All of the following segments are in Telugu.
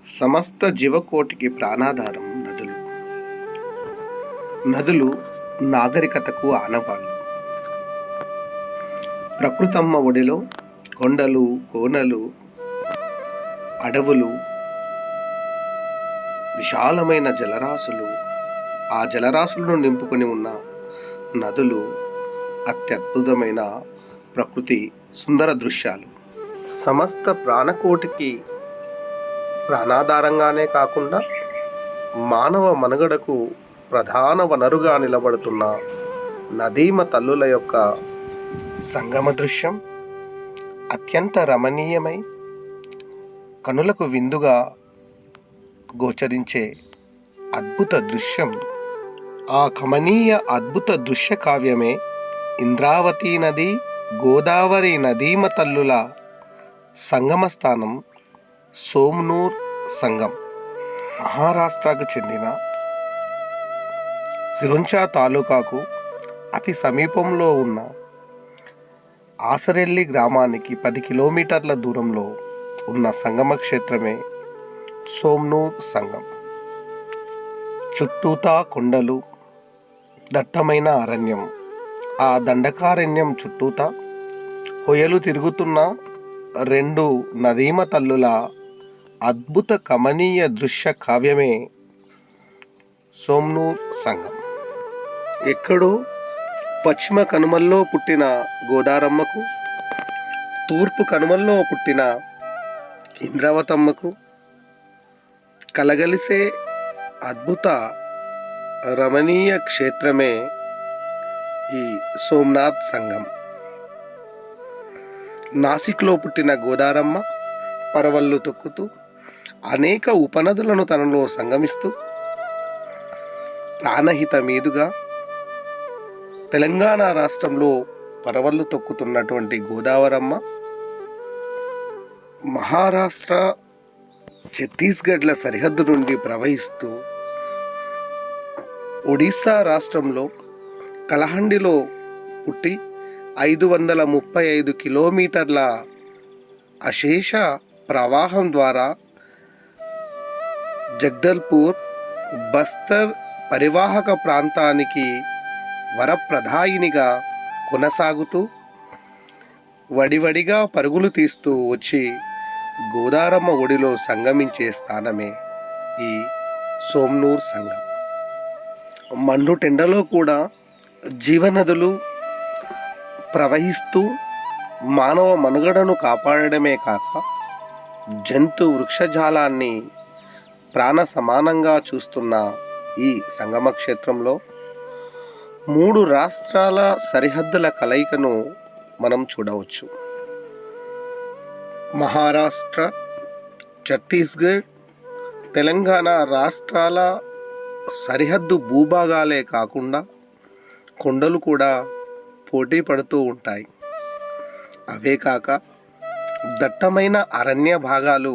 సమస్త జీవకోటికి ప్రాణాధారం నదులు. నదులు నాగరికతకు ఆనవాళ్ళు. ప్రకృతమ్మ ఒడిలో కొండలు, కోనలు, అడవులు, విశాలమైన జలరాశులు, ఆ జలరాశులను నింపుకొని ఉన్న నదులు అత్యద్భుతమైన ప్రకృతి సుందర దృశ్యాలు. సమస్త ప్రాణకోటికి ప్రాణాధారంగానే కాకుండా మానవ మనుగడకు ప్రధాన వనరుగా నిలబడుతున్న నదీమ తల్లుల యొక్క సంగమ దృశ్యం అత్యంత రమణీయమై కనులకు విందుగా గోచరించే అద్భుత దృశ్యం. ఆ కమనీయ అద్భుత దృశ్య కావ్యమే ఇంద్రావతి నది గోదావరి నదీమ తల్లుల సంగమ స్థానం సోమ్నూర్ సంగం. మహారాష్ట్రకు చెందిన సిరుంచా తాలూకాకు అతి సమీపంలో ఉన్న ఆసరెల్లి గ్రామానికి 10 కిలోమీటర్ల దూరంలో ఉన్న సంగమ క్షేత్రమే సోమ్నూర్ సంగం. చుట్టూతా కొండలు, దట్టమైన అరణ్యం. ఆ దండకారణ్యం చుట్టూతా కొయ్యలు తిరుగుతున్న 2 నదీమ తల్లుల అద్భుత కమనీయ దృశ్య కావ్యమే సోమ్నూర్ సంగం. ఎక్కడో పశ్చిమ కనుమల్లో పుట్టిన గోదారమ్మకు, తూర్పు కనుమల్లో పుట్టిన ఇంద్రావతమ్మకు కలగలిసే అద్భుత రమణీయ క్షేత్రమే ఈ సోమనాథ్ సంగం. నాసిక్లో పుట్టిన గోదారమ్మ పరవళ్ళు తొక్కుతూ అనేక ఉపనదులను తనలో సంగమిస్తూ ప్రాణహిత మీదుగా తెలంగాణ రాష్ట్రంలో పరవళ్ళు తొక్కుతున్నటువంటి గోదావరమ్మ మహారాష్ట్ర, ఛత్తీస్గఢ్ల సరిహద్దు నుండి ప్రవహిస్తూ ఒడిస్సా రాష్ట్రంలో కలహండిలో పుట్టి 535 కిలోమీటర్ల అశేష ప్రవాహం ద్వారా జగదల్పూర్, బస్తర్ పరివాహక ప్రాంతానికి వరప్రదాయినిగా కొనసాగుతూ వడివడిగా పరుగులు తీస్తూ వచ్చి గోదారమ్మ ఒడిలో సంగమించే స్థానమే ఈ సోమ్నూర్ సంగం. మండుటెండలో కూడా జీవనదులు ప్రవహిస్తూ మానవ మనుగడను కాపాడడమే కాక జంతు వృక్షజాలాన్ని ప్రాణ సమానంగా చూస్తున్న ఈ సంగమ క్షేత్రంలో 3 రాష్ట్రాల సరిహద్దుల కలయికను మనం చూడవచ్చు. మహారాష్ట్ర, ఛత్తీస్గఢ్, తెలంగాణ రాష్ట్రాల సరిహద్దు భూభాగాలే కాకుండా కొండలు కూడా పోటీ పడుతూ ఉంటాయి. అవే కాక దట్టమైన అరణ్య భాగాలు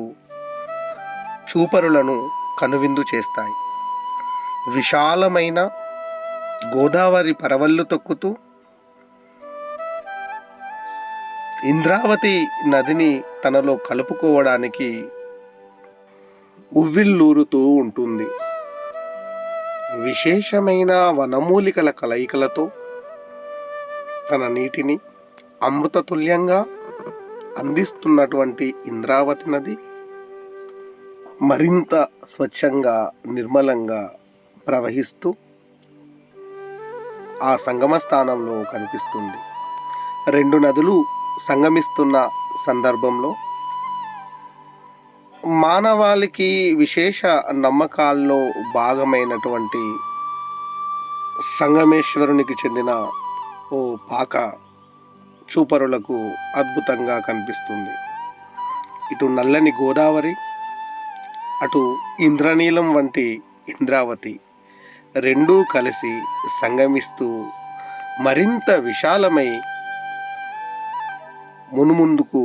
చూపరులను కనువిందు చేస్తాయి. విశాలమైన గోదావరి పరవళ్ళు తొక్కుతూ ఇంద్రావతి నదిని తనలో కలుపుకోవడానికి ఉవ్విళ్ళూరుతూ ఉంటుంది. విశేషమైన వనమూలికల కలయికలతో తన నీటిని అమృతతుల్యంగా అందిస్తున్నటువంటి ఇంద్రావతి నది మరింత స్వచ్ఛంగా, నిర్మలంగా ప్రవహిస్తూ ఆ సంగమ స్థానంలో కనిపిస్తుంది. 2 నదులు సంగమిస్తున్న సందర్భంలో మానవాళికి విశేష నమ్మకాల్లో భాగమైనటువంటి సంగమేశ్వరునికి చెందిన ఓ పాక చూపరులకు అద్భుతంగా కనిపిస్తుంది. ఇటు నల్లని గోదావరి, అటు ఇంద్రనీలం వంటి ఇంద్రావతి రెండూ కలిసి సంగమిస్తూ మరింత విశాలమై మునుముందుకు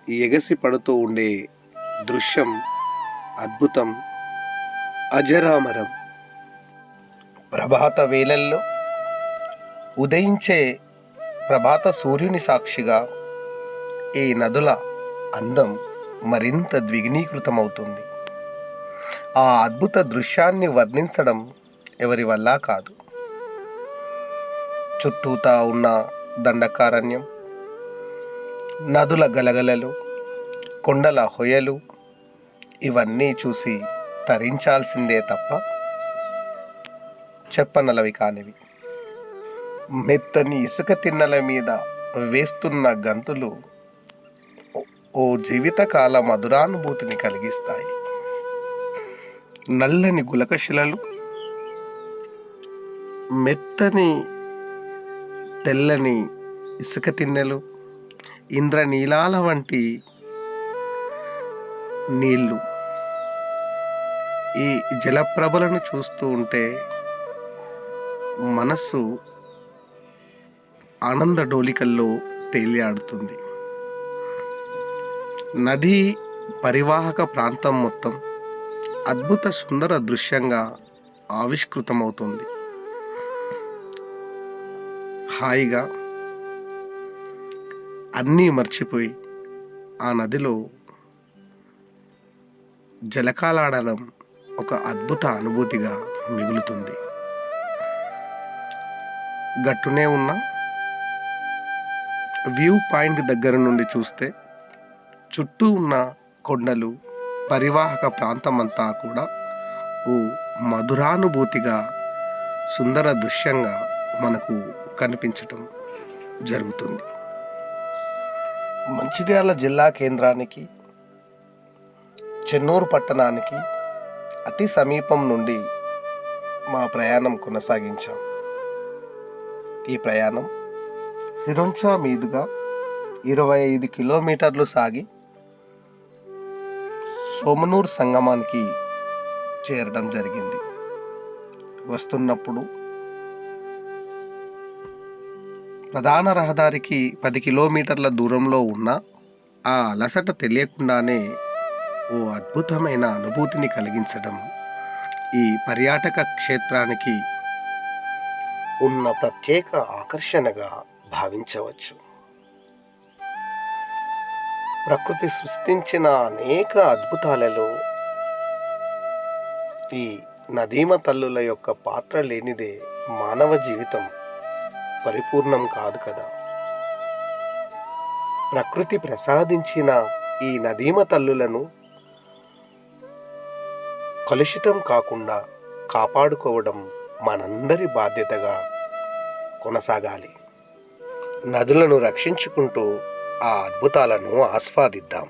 ఎగసి పడుతూ ఉండే దృశ్యం అద్భుతం, అజరామరం. ప్రభాత వేళల్లో ఉదయించే ప్రభాత సూర్యుని సాక్షిగా ఈ నదుల అందం మరింత ద్విగుణీకృతమవుతుంది. ఆ అద్భుత దృశ్యాన్ని వర్ణించడం ఎవరి వల్ల కాదు. చుట్టూతా ఉన్న దండకారణ్యం, నదుల గలగలలు, కొండల హొయలు ఇవన్నీ చూసి తరించాల్సిందే తప్ప చెప్పనలవి కానివి. మెత్తని ఇసుక తిన్నెల మీద వేస్తున్న గంతులు ఓ జీవితకాల మధురానుభూతిని కలిగిస్తాయి. నల్లని గులకశిలలు, మెత్తని తెల్లని ఇసుక తిన్నెలు, ఇంద్రనీలాల వంటి నీళ్లు, ఈ జలప్రభలను చూస్తూ ఉంటే మనస్సు ఆనంద డోలికల్లో తేలియాడుతుంది. నదీ పరివాహక ప్రాంతం మొత్తం అద్భుత సుందర దృశ్యంగా ఆవిష్కృతమవుతుంది. హాయిగా అన్నీ మర్చిపోయి ఆ నదిలో జలకాలాడడం ఒక అద్భుత అనుభూతిగా మిగులుతుంది. గట్టునే ఉన్న వ్యూ పాయింట్ దగ్గర నుండి చూస్తే చుట్టూ ఉన్న కొండలు, పరివాహక ప్రాంతమంతా కూడా ఓ మధురానుభూతిగా, సుందర దృశ్యంగా మనకు కనిపించటం జరుగుతుంది. మంచిర్యాల జిల్లా కేంద్రానికి, చెన్నూరు పట్టణానికి అతి సమీపం నుండి మా ప్రయాణం కొనసాగించాం. ఈ ప్రయాణం సిరొంచా మీదుగా 25 కిలోమీటర్లు సాగి సోమనూరు సంగమానికి చేరడం జరిగింది. వస్తున్నప్పుడు ప్రధాన రహదారికి 10 కిలోమీటర్ల దూరంలో ఉన్న ఆ అలసట తెలియకుండానే ఓ అద్భుతమైన అనుభూతిని కలిగించడం ఈ పర్యాటక క్షేత్రానికి ఉన్న ప్రత్యేక ఆకర్షణగా భావించవచ్చు. ప్రకృతి సృష్టించిన అనేక అద్భుతాలలో ఈ నదీమ తల్లుల యొక్క పాత్ర లేనిదే మానవ జీవితం పరిపూర్ణం కాదు కదా. ప్రకృతి ప్రసాదించిన ఈ నదీమ తల్లులను కలుషితం కాకుండా కాపాడుకోవడం మనందరి బాధ్యతగా కొనసాగాలి. నదులను రక్షించుకుంటూ ఆ అద్భుతాలను ఆస్వాదిద్దాం.